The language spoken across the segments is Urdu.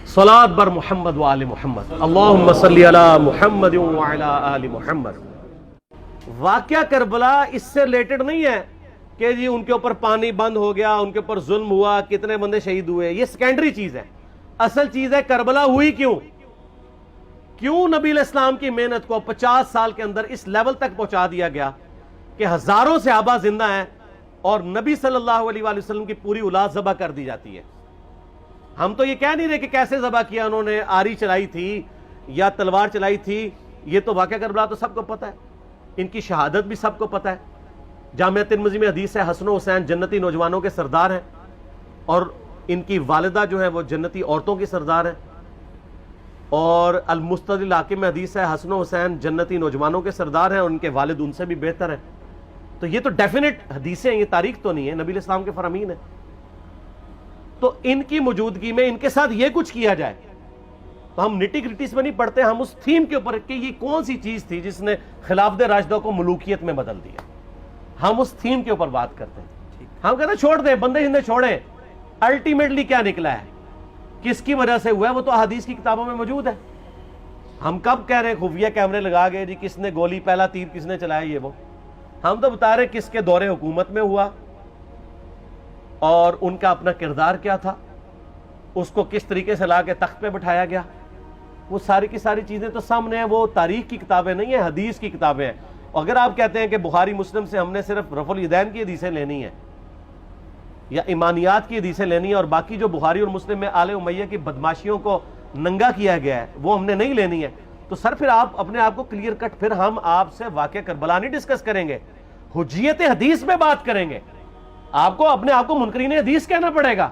صلاۃ بر محمد و آل محمد، اللہم صلی علی محمد و علی آل محمد۔ واقعہ کربلا اس سے ریلیٹڈ نہیں ہے کہ جی ان کے اوپر پانی بند ہو گیا، ان کے اوپر ظلم ہوا، کتنے بندے شہید ہوئے، یہ سیکنڈری چیز ہے۔ اصل چیز ہے کربلا ہوئی کیوں نبی علیہ السلام کی محنت کو 50 سال کے اندر اس لیول تک پہنچا دیا گیا کہ ہزاروں صحابہ زندہ ہیں اور نبی صلی اللہ علیہ وآلہ وسلم کی پوری اولاد ذبح کر دی جاتی ہے۔ ہم تو یہ کہہ نہیں رہے کہ کیسے ذبح کیا انہوں نے، آری چلائی تھی یا تلوار چلائی تھی، یہ تو واقعہ کربلا تو سب کو پتہ ہے، ان کی شہادت بھی سب کو پتہ ہے۔ جامعہ ترمذی میں حدیث ہے حسن و حسین جنتی نوجوانوں کے سردار ہیں اور ان کی والدہ جو ہے وہ جنتی عورتوں کی سردار ہیں، اور المستدل حاکم میں حدیث ہے حسن و حسین جنتی نوجوانوں کے سردار ہیں اور ان کے والد ان سے بھی بہتر ہیں۔ تو یہ تو ڈیفینٹ حدیثیں ہیں، یہ تاریخ تو نہیں ہے، نبی علیہ السلام کے فرامین ہیں۔ تو ان کی موجودگی میں ان کے ساتھ یہ کچھ کیا جائے تو ہم نٹی گریٹیز میں نہیں پڑھتے، ہم اس تھیم کے اوپر کہ یہ کون سی چیز تھی جس نے خلافت راشدہ کو ملوکیت میں بدل دیا، ہم اس تھیم کے اوپر بات کرتے ہیں۔ ہم کہتے ہیں چھوڑ دیں، بندے ہندے چھوڑیں، الٹیمیٹلی کیا نکلا ہے، کس کی وجہ سے ہوا ہے، وہ تو احادیث کی کتابوں میں موجود ہے۔ ہم کب کہہ رہے ہیں خفیہ کیمرے لگا گئے جی کس نے گولی پہلا تیر کس نے چلایا، یہ وہ ہم تو بتا رہے کس کے دور حکومت میں ہوا اور ان کا اپنا کردار کیا تھا، اس کو کس طریقے سے لا کے تخت پہ بٹھایا گیا، وہ ساری کی ساری چیزیں تو سامنے ہیں۔ وہ تاریخ کی کتابیں نہیں ہیں، حدیث کی کتابیں ہیں۔ اگر آپ کہتے ہیں کہ بخاری مسلم سے ہم نے صرف رفع الیدین کی حدیثیں لینی ہیں یا ایمانیات کی حدیثیں لینی ہیں اور باقی جو بخاری اور مسلم میں آل امیہ کی بدماشیوں کو ننگا کیا گیا ہے وہ ہم نے نہیں لینی ہے، تو سر پھر آپ اپنے آپ کو کلیئر کٹ، پھر ہم آپ سے واقعہ کربلا نہیں ڈسکس کریں گے، حجیت حدیث میں بات کریں گے۔ آپ کو اپنے آپ کو منکرین حدیث کہنا پڑے گا،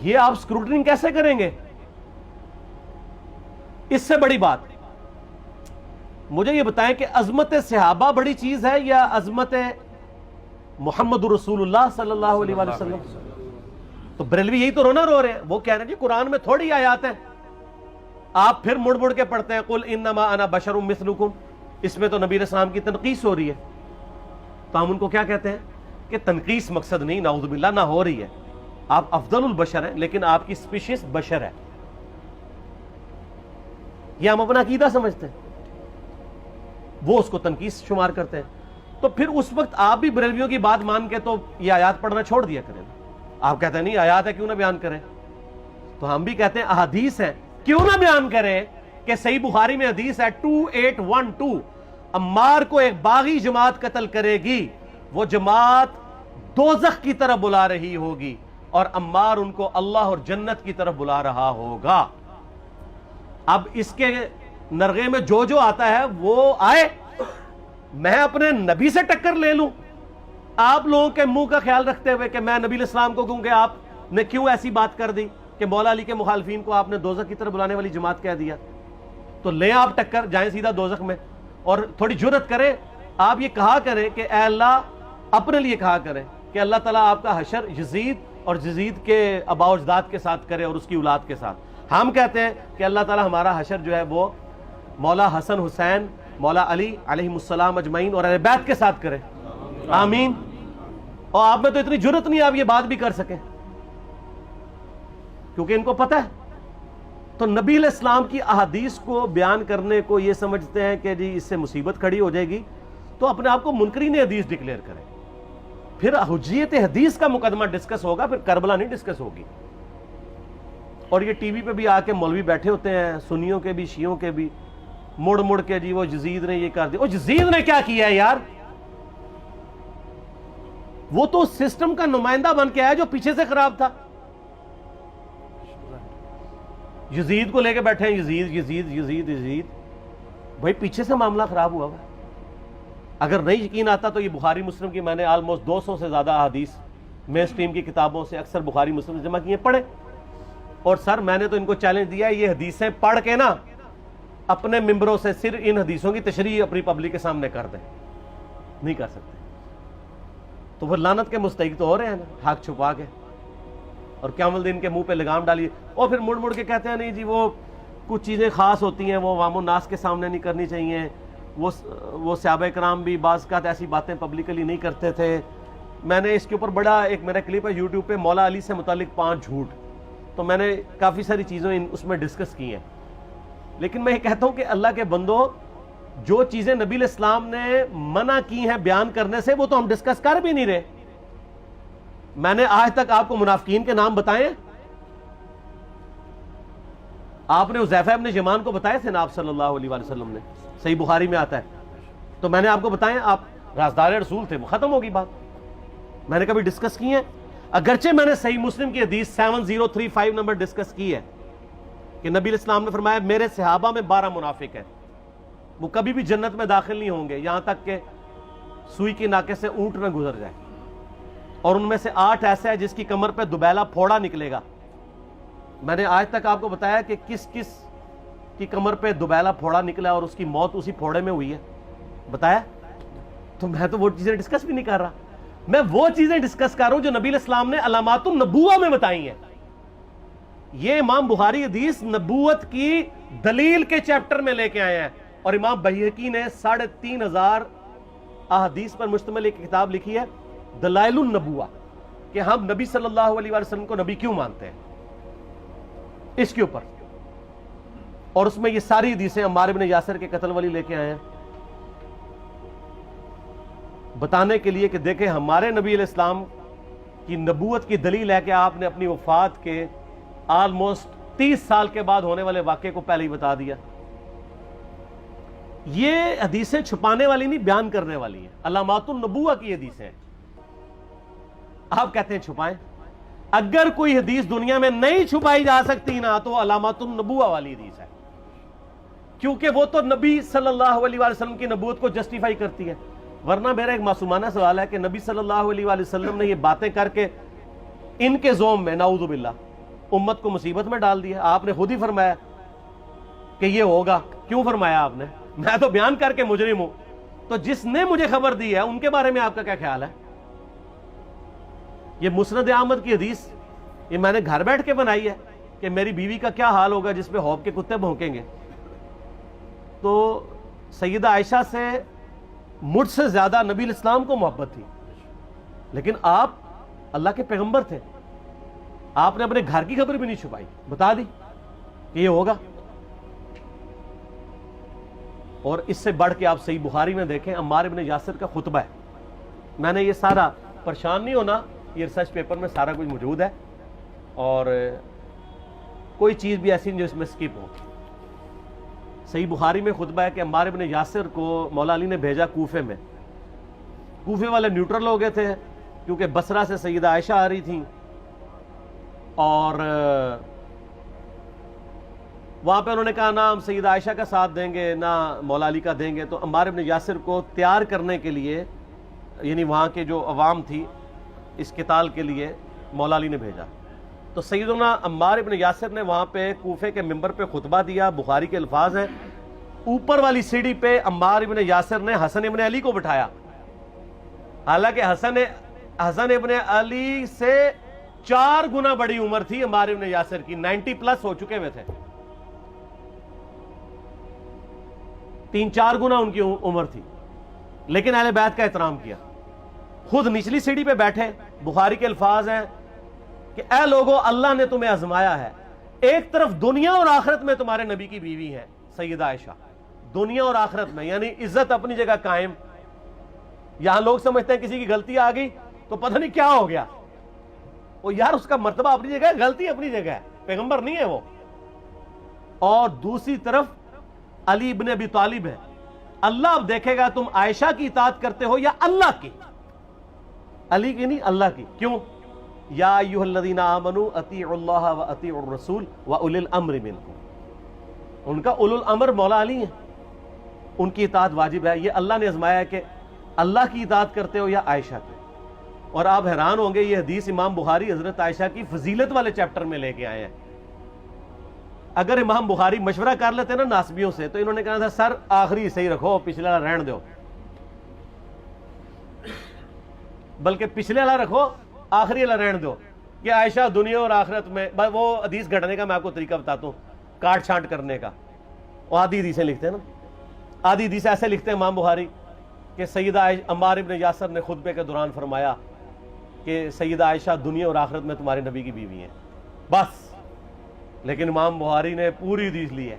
یہ آپ اسکروٹنگ کیسے کریں گے؟ اس سے بڑی بات مجھے یہ بتائیں کہ عظمت صحابہ بڑی چیز ہے یا عظمت محمد رسول اللہ صلی اللہ علیہ وآلہ وسلم؟ تو بریلوی یہی تو رونا رو رہے ہیں، وہ کہہ رہے ہیں جی قرآن میں تھوڑی آیات ہیں، آپ پھر مڑ مڑ کے پڑھتے ہیں قل انما انا بشر مثلکم، اس میں تو نبی علیہ السلام کی تنقیص ہو رہی ہے۔ تو ہم ان کو کیا کہتے ہیں کہ تنقیص مقصد نہیں، نعوذ باللہ، نہ ہو رہی ہے، آپ افضل البشر ہیں لیکن آپ کی سپیشیز بشر ہے، یہ ہم اپنا عقیدہ سمجھتے ہیں، وہ اس کو تنقیص شمار کرتے ہیں۔ تو پھر اس وقت آپ بھی بریلویوں کی بات مان کے تو یہ آیات پڑھنا چھوڑ دیا کریں، آپ کہتے ہیں نہیں آیات ہے کیوں نہ بیان کریں، تو ہم بھی کہتے ہیں احادیث ہیں کیوں نہ بیان کریں کہ صحیح بخاری میں حدیث ہے 2812 عمار کو ایک باغی جماعت قتل کرے گی، وہ جماعت دوزخ کی طرف بلا رہی ہوگی اور عمار ان کو اللہ اور جنت کی طرف بلا رہا ہوگا۔ اب اس کے نرغے میں جو آتا ہے وہ آئے، میں اپنے نبی سے ٹکر لے لوں آپ لوگوں کے منہ کا خیال رکھتے ہوئے کہ میں نبی علیہ السلام کو کہوں کہ آپ نے کیوں ایسی بات کر دی کہ مولا علی کے مخالفین کو آپ نے دوزخ کی طرف بلانے والی جماعت کہہ دیا، تو لیں آپ ٹکر، جائیں سیدھا دوزخ میں، اور تھوڑی جرت کریں، آپ یہ کہا کریں کہ اے اللہ، اپنے لیے کہا کریں کہ اللہ تعالیٰ آپ کا حشر یزید اور یزید کے آباء و اجداد کے ساتھ کرے اور اس کی اولاد کے ساتھ۔ ہم کہتے ہیں کہ اللہ تعالیٰ ہمارا حشر جو ہے وہ مولا حسن حسین، مولا علی علیہ السلام اجمعین اور اہل بیت کے ساتھ کرے، آمین۔ اور آپ میں تو اتنی جرت نہیں آپ یہ بات بھی کر سکیں کیونکہ ان کو پتہ ہے۔ تو نبی علیہ السلام کی احادیث کو بیان کرنے کو یہ سمجھتے ہیں کہ جی اس سے مصیبت کھڑی ہو جائے گی، تو اپنے آپ کو منکرین حدیث ڈکلیئر کریں، پھر حجیت حدیث کا مقدمہ ڈسکس ہوگا، پھر کربلا نہیں ڈسکس ہوگی۔ اور یہ ٹی وی پہ بھی آ کے مولوی بیٹھے ہوتے ہیں، سنیوں کے بھی شیعوں کے بھی، مڑ مڑ کے جی وہ یزید نے یہ کر دیا، وہ یزید نے کیا کیا ہے یار؟ وہ تو سسٹم کا نمائندہ بن کے آیا جو پیچھے سے خراب تھا۔ یزید کو لے کے بیٹھے ہیں، یزید یزید یزید یزید، بھائی پیچھے سے معاملہ خراب ہوا ہے۔ اگر نہیں یقین آتا تو یہ بخاری مسلم کی میں نے آلموسٹ 200 سے زیادہ احادیث مین سٹریم کی کتابوں سے اکثر بخاری مسلم سے جمع کیے، پڑھے، اور سر میں نے تو ان کو چیلنج دیا ہے یہ حدیثیں پڑھ کے نا اپنے ممبروں سے صرف ان حدیثوں کی تشریح اپنی پبلک کے سامنے کر دیں، نہیں کر سکتے، تو وہ لعنت کے مستحق تو ہو رہے ہیں نا حق چھپا کے، اور قیامت دن کے منہ پہ لگام ڈالیے، اور پھر مڑ مڑ کے کہتے ہیں نہیں جی وہ کچھ چیزیں خاص ہوتی ہیں وہ عوام الناس کے سامنے نہیں کرنی چاہیے، وہ صحابہ کرام بھی بعض اوقات ایسی باتیں پبلکلی نہیں کرتے تھے، میں نے اس کے اوپر بڑا ایک میرا کلپ ہے یوٹیوب پہ، مولا علی سے متعلق 5 جھوٹ، تو میں نے کافی ساری چیزیں اس میں ڈسکس کی ہیں. لیکن میں یہ کہتا ہوں کہ اللہ کے بندو، جو چیزیں نبی علیہ السلام نے منع کی ہیں بیان کرنے سے، وہ تو ہم ڈسکس کر بھی نہیں رہے. میں نے آج تک آپ کو منافقین کے نام بتائے؟ آپ نے حذیفہ ابن یمان کو بتائے تھے نا آپ صلی اللہ علیہ وآلہ وسلم نے، صحیح بخاری میں آتا ہے. تو میں نے آپ کو بتائے، آپ رازدار رسول تھے، ختم ہوگی بات. میں نے کبھی ڈسکس کی ہے؟ اگرچہ میں نے صحیح مسلم کی حدیث 7035 نمبر ڈسکس کی ہے کہ نبی علیہ السلام نے فرمایا میرے صحابہ میں 12 منافق ہیں، وہ کبھی بھی جنت میں داخل نہیں ہوں گے یہاں تک کہ سوئی کے ناکے سے اونٹ نہ گزر جائے، اور ان میں سے 8 ایسا ہے جس کی کمر پہ دوبیلا پھوڑا نکلے گا. میں نے آج تک آپ کو بتایا کہ کس کس کی کمر پہ دوبیلا پھوڑا نکلا اور اس کی موت اسی پھوڑے میں ہوئی ہے؟ بتایا؟ تو میں تو وہ چیزیں ڈسکس بھی نہیں کر رہا، میں وہ چیزیں ڈسکس کر رہا ہوں جو نبی علیہ السلام نے علامات النبوہ میں بتائی ہیں. یہ امام بخاری حدیث نبوت کی دلیل کے چیپٹر میں لے کے آئے ہیں، اور امام بہقی نے 3500 احادیث پر مشتمل ایک کتاب لکھی ہے دلائل النبوہ، کہ ہم نبی صلی اللہ علیہ وسلم کو نبی کیوں مانتے ہیں، اس کے اوپر. اور اس میں یہ ساری حدیثیں عمار بن یاسر کے قتل والی لے کے آئے ہیں، بتانے کے لیے کہ دیکھیں ہمارے نبی علیہ السلام کی نبوت کی دلیل ہے کہ آپ نے اپنی وفات کے آلموسٹ 30 سال کے بعد ہونے والے واقعے کو پہلے ہی بتا دیا. یہ حدیثیں چھپانے والی نہیں، بیان کرنے والی ہیں، علامات النبوہ کی حدیثیں ہیں. آپ کہتے ہیں چھپائیں؟ اگر کوئی حدیث دنیا میں نہیں چھپائی جا سکتی نا تو علامات النبوہ والی حدیث ہے، کیونکہ وہ تو نبی صلی اللہ علیہ وسلم کی نبوت کو جسٹیفائی کرتی ہے. ورنہ میرا ایک معصومانہ سوال ہے کہ نبی صلی اللہ علیہ وسلم نے یہ باتیں کر کے ان کے زوم میں نعوذ باللہ امت کو مصیبت میں ڈال دیا. آپ نے خود ہی فرمایا کہ یہ ہوگا. کیوں فرمایا آپ نے؟ میں تو بیان کر کے مجرم ہوں، تو جس نے مجھے خبر دی ہے ان کے بارے میں آپ کا کیا خیال ہے؟ یہ مسند احمد کی حدیث یہ میں نے گھر بیٹھ کے بنائی ہے کہ میری بیوی کا کیا حال ہوگا جس پہ ہوب کے کتے بھونکیں گے. تو سیدہ عائشہ سے مجھ سے زیادہ نبی علیہ السلام کو محبت تھی، لیکن آپ اللہ کے پیغمبر تھے، آپ نے اپنے گھر کی خبر بھی نہیں چھپائی، بتا دی کہ یہ ہوگا. اور اس سے بڑھ کے آپ صحیح بخاری میں دیکھیں عمار بن یاسر کا خطبہ ہے. میں نے یہ سارا، پریشان نہیں ہونا، یہ ریسرچ پیپر میں سارا کچھ موجود ہے، اور کوئی چیز بھی ایسی نہیں جو اس میں سکپ ہو. صحیح بخاری میں خطبہ ہے کہ عمار بن یاسر کو مولا علی نے بھیجا کوفے میں. کوفے والے نیوٹرل ہو گئے تھے کیونکہ بصرہ سے سیدہ عائشہ آ رہی تھیں، اور وہاں پہ انہوں نے کہا نہ ہم سیدہ عائشہ کا ساتھ دیں گے نہ مولا علی کا دیں گے. تو عمار بن یاسر کو تیار کرنے کے لیے، یعنی وہاں کے جو عوام تھی اس قتال کے لیے، مولا علی نے بھیجا. تو سیدنا عمار بن یاسر نے وہاں پہ کوفے کے ممبر پہ خطبہ دیا. بخاری کے الفاظ ہیں، اوپر والی سیڑھی پہ عمار بن یاسر نے حسن ابن علی کو بٹھایا، حالانکہ حسن ابن علی سے 4 گنا بڑی عمر تھی عمار بن یاسر کی، 90 پلس ہو چکے ہوئے تھے، 3-4 گنا ان کی عمر تھی. لیکن اہل بیت کا احترام کیا، خود نچلی سیڑھی پہ بیٹھے. بخاری کے الفاظ ہیں کہ اے لوگو اللہ نے تمہیں آزمایا ہے، ایک طرف دنیا اور آخرت میں تمہارے نبی کی بیوی ہے سیدہ عائشہ، دنیا اور آخرت میں، یعنی عزت اپنی جگہ قائم. یہاں لوگ سمجھتے ہیں کسی کی غلطی آ گئی تو پتہ نہیں کیا ہو گیا. وہ یار اس کا مرتبہ اپنی جگہ ہے، غلطی اپنی جگہ ہے، پیغمبر نہیں ہے وہ. اور دوسری طرف علی ابن ابی طالب ہے. اللہ اب دیکھے گا تم عائشہ کی اطاعت کرتے ہو یا اللہ کی، علی کی نہیں اللہ کی. کیوں؟ یا ایھا الذین آمنوا اطیعوا اللہ واطیعوا الرسول واولی الامر منکم. ان کا اولو الامر مولا علی ہیں، ان کی اطاعت واجب ہے. یہ اللہ نے آزمایا ہے کہ اللہ کی اطاعت کرتے ہو یا عائشہ کی. اور آپ حیران ہوں گے، یہ حدیث امام بخاری حضرت عائشہ کی فضیلت والے چیپٹر میں لے کے آئے ہیں. اگر امام بخاری مشورہ کر لیتے نا ناسبیوں سے تو انہوں نے کہا تھا سر آخری صحیح رکھو، پچھلے والا رہن دو، بلکہ پچھلے والا رکھو آخری والا رہن دو، کہ عائشہ دنیا اور آخرت میں. وہ حدیث گھڑنے کا میں آپ کو طریقہ بتاتا ہوں، کاٹ چھانٹ کرنے کا. وہ آدھی حدیثیں لکھتے ہیں نا، آدھی حدیث ایسے لکھتے ہیں امام بخاری کہ سیدہ عمار ابن یاسر نے خطبے کے دوران فرمایا کہ سیدہ عائشہ دنیا اور آخرت میں تمہارے نبی کی بیوی ہیں، بس. لیکن امام بخاری نے پوری حدیث لی ہے،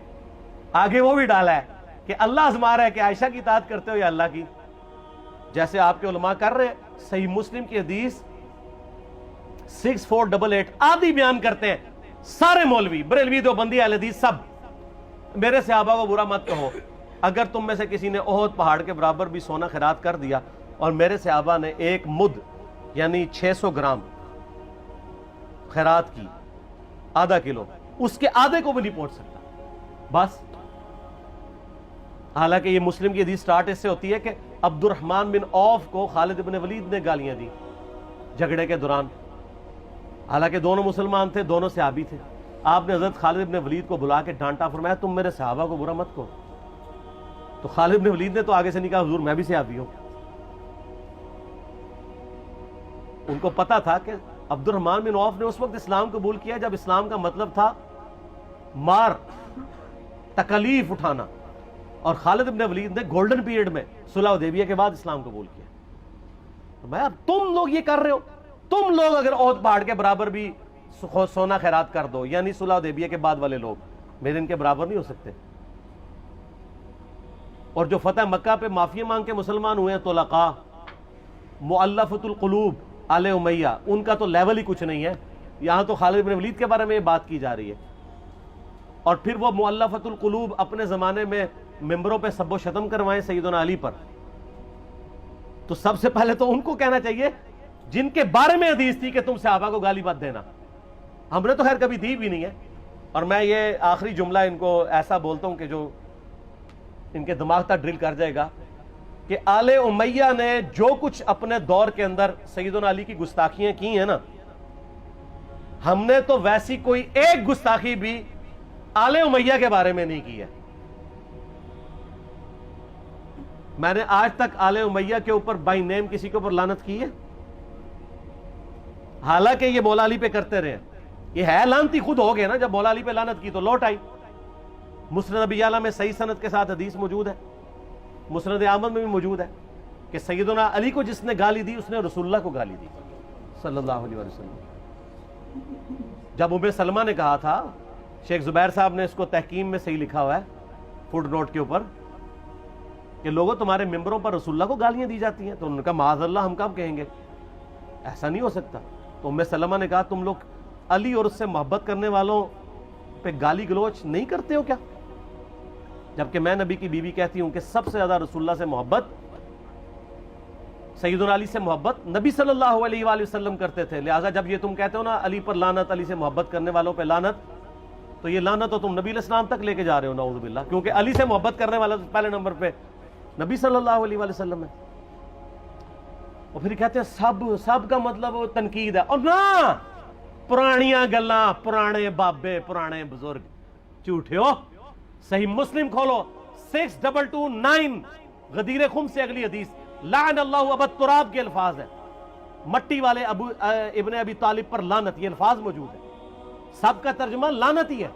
آگے وہ بھی ڈالا ہے کہ اللہ آزما رہا ہے کہ عائشہ کی اطاعت کرتے ہو یا اللہ کی، جیسے آپ کے علماء کر رہے ہیں. صحیح مسلم کی حدیث 6488 آدھی بیان کرتے ہیں سارے مولوی، بریلوی، دیوبندی، اہل حدیث سب. میرے صحابہ کو برا مت کہو، اگر تم میں سے کسی نے احد پہاڑ کے برابر بھی سونا خیرات کر دیا اور میرے صحابہ نے ایک مد یعنی 600 گرام خیرات کی، آدھا کلو، اس کے آدھے کو بھی نہیں پہنچ سکتا بس. حالانکہ یہ مسلم کی حدیث سٹارٹ اس سے ہوتی ہے کہ عبد الرحمن بن عوف کو خالد بن ولید نے گالیاں دی جھگڑے کے دوران، حالانکہ دونوں مسلمان تھے، دونوں صحابی تھے. آپ نے حضرت خالد بن ولید کو بلا کے ڈانٹا، فرمایا تم میرے صحابہ کو برا مت کہو. تو خالد بن ولید نے تو آگے سے نہیں کہا حضور میں بھی صحابی ہوں. ان کو پتا تھا کہ عبد الرحمن بن عوف نے اس وقت اسلام قبول کیا جب اسلام کا مطلب تھا مار، تکلیف اٹھانا، اور خالد بن ولید نے گولڈن پیریڈ میں صلح حدیبیہ کے بعد اسلام قبول کیا. میں تم لوگ یہ کر رہے ہو، تم لوگ اگر احد پہاڑ کے برابر بھی سونا خیرات کر دو، یعنی صلح حدیبیہ کے بعد والے لوگ میرے ان کے برابر نہیں ہو سکتے. اور جو فتح مکہ پہ معافی مانگ کے مسلمان ہوئے ہیں طلقاء، مؤلفۃ القلوب، آل امیہ، ان کا تو لیول ہی کچھ نہیں ہے. یہاں تو خالد بن ولید کے بارے میں یہ بات کی جا رہی ہے. اور پھر وہ مؤلفۃ القلوب اپنے زمانے میں ممبروں پہ سب و شتم کروائیں سیدنا علی پر، تو سب سے پہلے تو ان کو کہنا چاہیے جن کے بارے میں حدیث تھی کہ تم صحابہ کو گالی مت دینا. ہم نے تو خیر کبھی دی بھی نہیں ہے. اور میں یہ آخری جملہ ان کو ایسا بولتا ہوں کہ جو ان کے دماغ تک ڈرل کر جائے گا کہ آل امیہ نے جو کچھ اپنے دور کے اندر سیدنا علی کی گستاخیاں کی ہیں نا، ہم نے تو ویسی کوئی ایک گستاخی بھی آل امیہ کے بارے میں نہیں کی ہے. میں نے آج تک آل امیہ کے اوپر بائی نیم کسی کے اوپر لعنت کی ہے؟ حالانکہ یہ مولا علی پہ کرتے رہے. یہ ہے لعنتی خود ہو گئے نا، جب مولا علی پہ لعنت کی تو لوٹ آئی. مسند ابی اعلیٰ میں صحیح سند کے ساتھ حدیث موجود ہے، مسند احمد میں بھی موجود ہے کہ سیدنا علی کو جس نے گالی دی اس نے رسول اللہ کو گالی دی صلی اللہ علیہ وسلم. جب ام سلمہ نے کہا تھا، شیخ زبیر صاحب نے اس کو تحکیم میں صحیح لکھا ہوا ہے فوٹ نوٹ کے اوپر، کہ لوگوں تمہارے ممبروں پر رسول اللہ کو گالیاں دی جاتی ہیں، تو انہوں نے کہا معاذ اللہ، ہم کب کہیں گے، ایسا نہیں ہو سکتا. تو ام سلمہ نے کہا تم لوگ علی اور اس سے محبت کرنے والوں پہ گالی گلوچ نہیں کرتے ہو کیا؟ جبکہ میں نبی کی بیوی کہتی ہوں کہ سب سے زیادہ رسول اللہ سے محبت، سیدنا علی سے محبت نبی صلی اللہ علیہ وآلہ وسلم کرتے تھے. لہٰذا جب یہ تم کہتے ہو نا علی پر لعنت، علی سے محبت کرنے والوں پہ لعنت، تو یہ لعنت تو تم نبی علیہ السلام تک لے کے جا رہے ہو نعوذ باللہ، کیونکہ علی سے محبت کرنے والا پہلے نمبر پہ نبی صلی اللہ علیہ وآلہ وسلم ہے. اور پھر کہتے ہیں سب کا مطلب وہ تنقید ہے. اور نہ، پرانیاں گلاں، پرانے بابے، پرانے بزرگ، جھوٹے ہو. صحیح مسلم کھولو 6229 غدیر خم سے اگلی حدیث، لعن اللہ ابا تراب کے الفاظ ہیں، مٹی والے ابن ابی طالب پر لعنت، یہ الفاظ موجود ہیں. سب کا ترجمہ لعنت ہی ہے،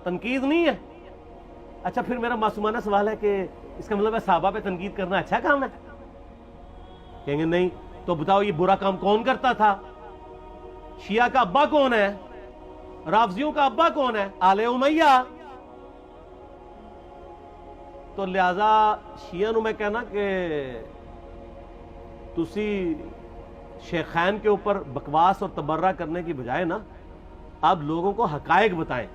تنقید نہیں ہے. اچھا پھر میرا معصومانہ سوال ہے کہ اس کا مطلب ہے صحابہ پہ تنقید کرنا اچھا کام ہے؟ کہیں گے نہیں. تو بتاؤ یہ برا کام کون کرتا تھا؟ شیعہ کا ابا کون ہے؟ رافضیوں کا ابا کون ہے؟ آل امیہ. تو لہذا شیعہ نو میں کہنا کہ تسی شیخین کے اوپر بکواس اور تبرہ کرنے کی بجائے نا، آپ لوگوں کو حقائق بتائیں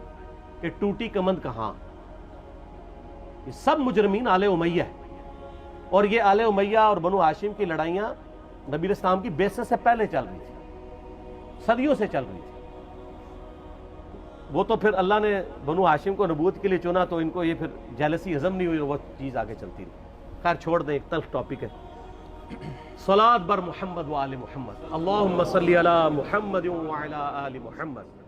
کہ ٹوٹی کمند کہاں. یہ سب مجرمین آل امیہ ہے. اور یہ آل امیہ اور بنو ہاشم کی لڑائیاں نبی علیہ السلام کی بعثت سے پہلے چل رہی تھی، صدیوں سے چل رہی تھی. وہ تو پھر اللہ نے بنو ہاشم کو نبوت کے لیے چنا، تو ان کو یہ پھر جیلسی ہضم نہیں ہوئی، وہ چیز آگے چلتی رہی. خیر چھوڑ دیں، ایک تلخ ٹاپک ہے. صلاۃ بر محمد و آل محمد، اللہم صلی علی محمد و علی آل محمد.